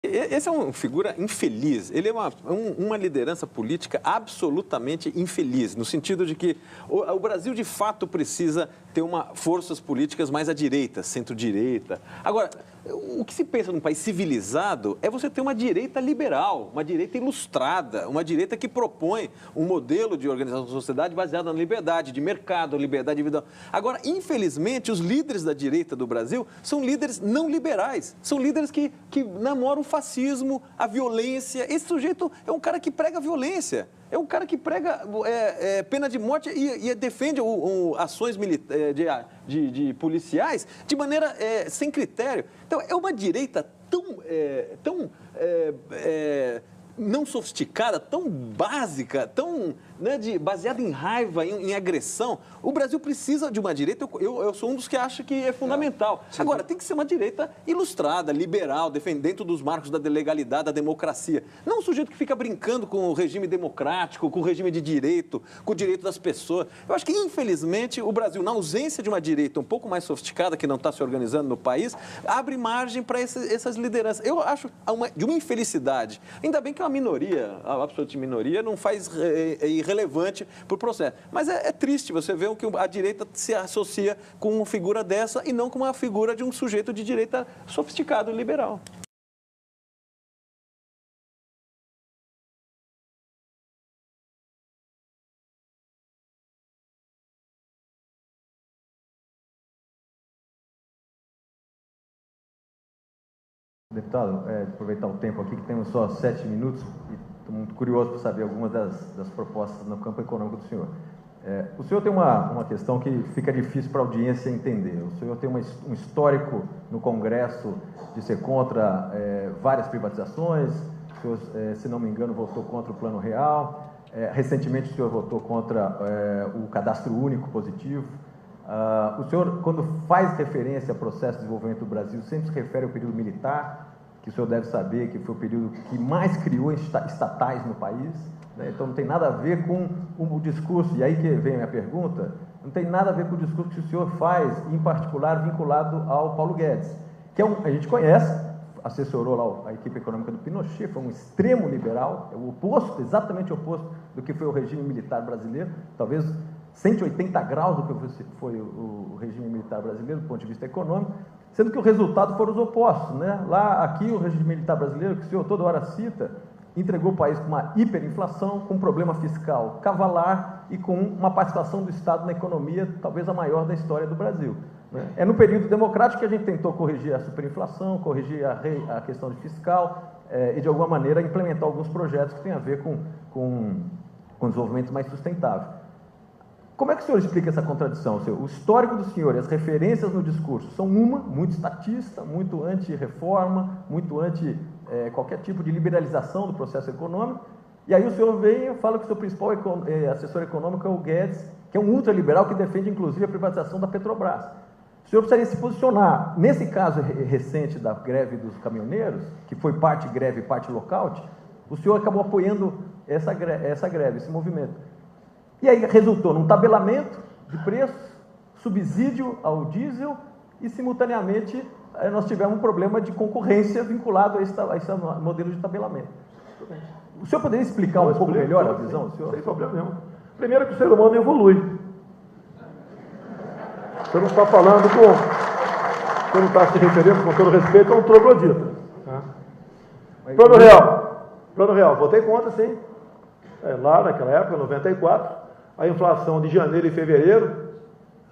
Esse é uma figura infeliz, ele é uma liderança política absolutamente infeliz, no sentido de que o Brasil, de fato, precisa ter forças políticas mais à direita, centro-direita. Agora, o que se pensa num país civilizado é você ter uma direita liberal, uma direita ilustrada, uma direita que propõe um modelo de organização da sociedade baseado na liberdade de mercado, liberdade individual. Agora, infelizmente, os líderes da direita do Brasil são líderes não liberais, são líderes que namoram o fascismo, a violência. Esse sujeito é um cara que prega violência. É um cara que prega pena de morte e defende ações de policiais de maneira sem critério. Então, é uma direita tão não sofisticada, tão básica, tão baseada em raiva, em agressão. O Brasil precisa de uma direita, eu sou um dos que acha que é fundamental. Agora, tem que ser uma direita ilustrada, liberal, dentro dos marcos da legalidade, da democracia. Não um sujeito que fica brincando com o regime democrático, com o regime de direito, com o direito das pessoas. Eu acho que, infelizmente, o Brasil, na ausência de uma direita um pouco mais sofisticada, que não está se organizando no país, abre margem para essas lideranças. Eu acho de uma infelicidade. Ainda bem que uma minoria, a absoluta minoria, não faz irrelevante para o processo. Mas é triste você ver que a direita se associa com uma figura dessa e não com uma figura de um sujeito de direita sofisticado e liberal. Deputado, aproveitar o tempo aqui, que temos só 7 minutos, e estou muito curioso para saber algumas das propostas no campo econômico do senhor. O senhor tem uma questão que fica difícil para a audiência entender. O senhor tem um histórico no Congresso de ser contra várias privatizações, o senhor, se não me engano, votou contra o Plano Real, recentemente o senhor votou contra o Cadastro Único Positivo. O senhor, quando faz referência ao processo de desenvolvimento do Brasil, sempre se refere ao período militar, que o senhor deve saber que foi o período que mais criou estatais no país, né? Então não tem nada a ver com o discurso, e aí que vem a minha pergunta, não tem nada a ver com o discurso que o senhor faz, em particular vinculado ao Paulo Guedes, que a gente conhece, assessorou lá a equipe econômica do Pinochet, foi um extremo liberal, é o oposto, exatamente o oposto do que foi o regime militar brasileiro, talvez 180 graus do que foi o regime militar brasileiro, do ponto de vista econômico, sendo que o resultado foram os opostos, né? Aqui o regime militar brasileiro, que o senhor toda hora cita, entregou o país com uma hiperinflação, com um problema fiscal cavalar e com uma participação do Estado na economia, talvez a maior da história do Brasil, né? É no período democrático que a gente tentou corrigir a superinflação, corrigir a questão de fiscal e, de alguma maneira, implementar alguns projetos que têm a ver com desenvolvimento mais sustentável. Como é que o senhor explica essa contradição? O histórico do senhor e as referências no discurso são muito estatista, muito anti-reforma, muito anti qualquer tipo de liberalização do processo econômico, e aí o senhor vem e fala que o seu principal assessor econômico é o Guedes, que é um ultraliberal que defende, inclusive, a privatização da Petrobras. O senhor precisaria se posicionar, nesse caso recente da greve dos caminhoneiros, que foi parte greve e parte lockout, o senhor acabou apoiando essa greve, esse movimento. E aí resultou num tabelamento de preços, subsídio ao diesel e, simultaneamente, nós tivemos um problema de concorrência vinculado a esse modelo de tabelamento. O senhor poderia explicar um pouco melhor a visão do senhor? Sem problema nenhum. Primeiro que o ser humano evolui. Você não está falando você não está se referindo, com todo respeito, a um troglodita. Plano Real, votei contra, sim. Lá naquela época, 94, a inflação de janeiro e fevereiro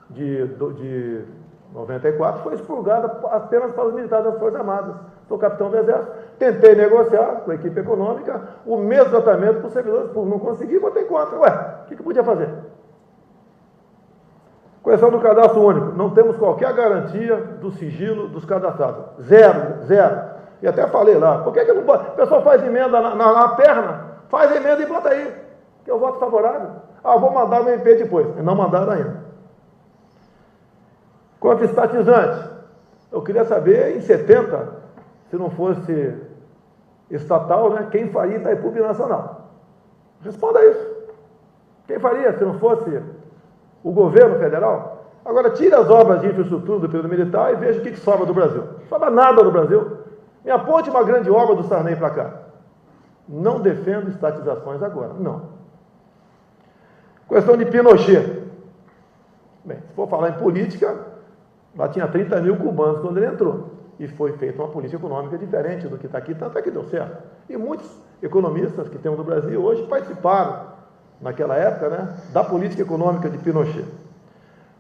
de 94 foi expurgada apenas para os militares das Forças Armadas. Sou capitão do Exército, tentei negociar com a equipe econômica o mesmo tratamento para os servidores públicos. Não consegui, votei contra. O que podia fazer? Questão do cadastro único. Não temos qualquer garantia do sigilo dos cadastrados. Zero. E até falei lá, por que não pode? O pessoal faz emenda na perna, faz emenda e bota aí, que eu voto favorável. Vou mandar o MP depois. Não mandaram ainda. Quanto a estatizante, eu queria saber, em 70, se não fosse estatal, né, quem faria Itaipu Binacional? Responda isso. Quem faria se não fosse o governo federal? Agora, tire as obras de infraestrutura do período militar e veja o que sobra do Brasil. Não sobra nada do Brasil. Me aponte uma grande obra do Sarney para cá. Não defendo estatizações agora, não. Questão de Pinochet. Bem, se for falar em política, lá tinha 30 mil cubanos quando ele entrou. E foi feita uma política econômica diferente do que está aqui, tanto é que deu certo. E muitos economistas que temos no Brasil hoje participaram, naquela época, né, da política econômica de Pinochet.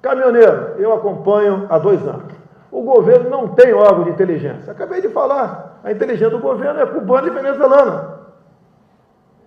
Caminhoneiro, eu acompanho há 2 anos. O governo não tem órgão de inteligência. Acabei de falar, a inteligência do governo é cubana e venezuelana.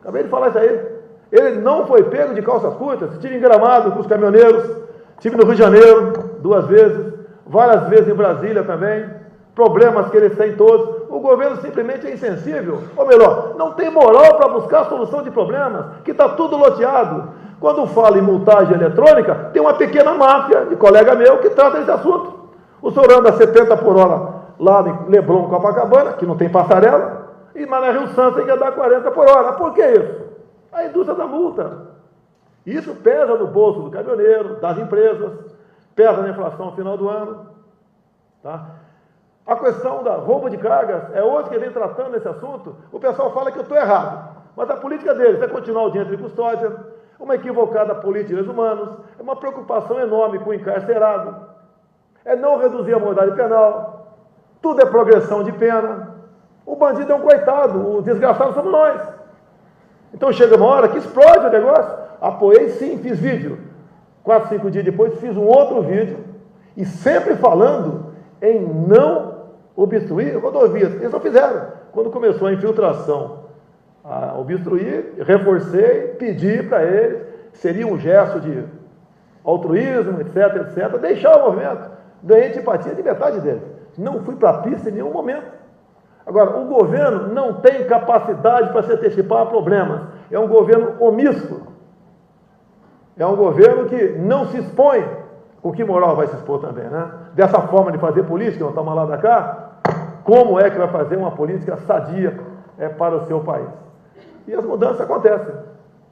Acabei de falar isso aí. Ele não foi pego de calças curtas. Estive em Gramado com os caminhoneiros, estive no Rio de Janeiro 2 vezes, várias vezes em Brasília também. Problemas que eles têm todos. O governo simplesmente é insensível. Ou melhor, não tem moral para buscar a solução de problemas, que está tudo loteado. Quando fala em multagem eletrônica, tem uma pequena máfia de colega meu que trata desse assunto. O senhor anda 70 por hora lá em Leblon, Copacabana, que não tem passarela, mas na Rio Santos tem que andar 40 por hora. Por que isso? A indústria da multa. Isso pesa no bolso do caminhoneiro, das empresas, pesa na inflação no final do ano. Tá? A questão da roubo de cargas é hoje que vem tratando esse assunto. O pessoal fala que eu estou errado, mas a política deles é continuar o dinheiro de custódia, uma equivocada política de direitos humanos, é uma preocupação enorme com o encarcerado, é não reduzir a moralidade penal, tudo é progressão de pena. O bandido é um coitado, o desgraçado somos nós. Então chega uma hora que explode o negócio. Apoiei sim, fiz vídeo. 4, 5 dias depois fiz um outro vídeo, e sempre falando em não obstruir rodovias. Eles não fizeram. Quando começou a infiltração, a obstruir, reforcei, pedi para eles, seria um gesto de altruísmo, etc, etc, deixar o movimento. Ganhei antipatia de metade deles. Não fui para a pista em nenhum momento. Agora, o governo não tem capacidade para se antecipar a problemas. É um governo omisso. É um governo que não se expõe. O que moral vai se expor também, né? Dessa forma de fazer política, não toma lá da cá, como é que vai fazer uma política sadia para o seu país? E as mudanças acontecem.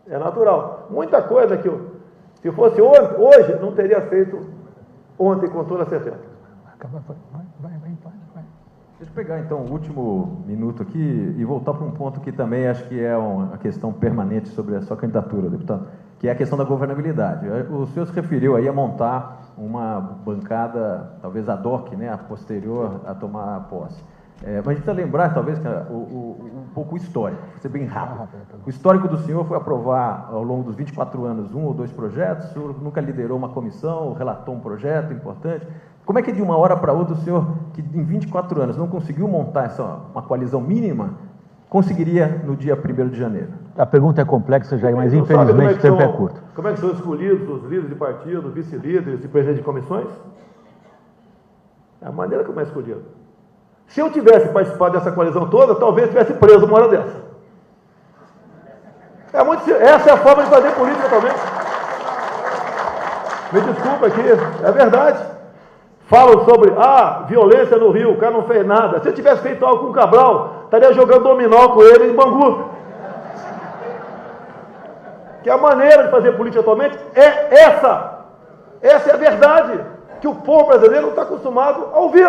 É natural. Muita coisa que se fosse hoje, não teria feito ontem com toda certeza. Deixa eu pegar então o último minuto aqui e voltar para um ponto que também acho que é uma questão permanente sobre a sua candidatura, deputado, que é a questão da governabilidade. O senhor se referiu aí a montar uma bancada, talvez ad hoc, né, a posterior a tomar a posse. Mas a gente precisa lembrar, talvez, um pouco o histórico, vou ser bem rápido. O histórico do senhor foi aprovar, ao longo dos 24 anos, 1 ou 2 projetos, o senhor nunca liderou uma comissão, relatou um projeto importante. Como é que de uma hora para outra o senhor, que em 24 anos não conseguiu montar uma coalizão mínima, conseguiria no dia 1º de janeiro? A pergunta é complexa, Jair, mas infelizmente o tempo é curto. Como é que são escolhidos os líderes de partido, vice-líderes e presidentes de comissões? É a maneira como é escolhido. Se eu tivesse participado dessa coalizão toda, talvez tivesse preso uma hora dessa. Essa é a forma de fazer política também. Me desculpa aqui, é verdade. Falam sobre, violência no Rio, o cara não fez nada. Se eu tivesse feito algo com o Cabral, estaria jogando dominó com ele em Bangu. Que a maneira de fazer política atualmente é essa. Essa é a verdade que o povo brasileiro não está acostumado a ouvir.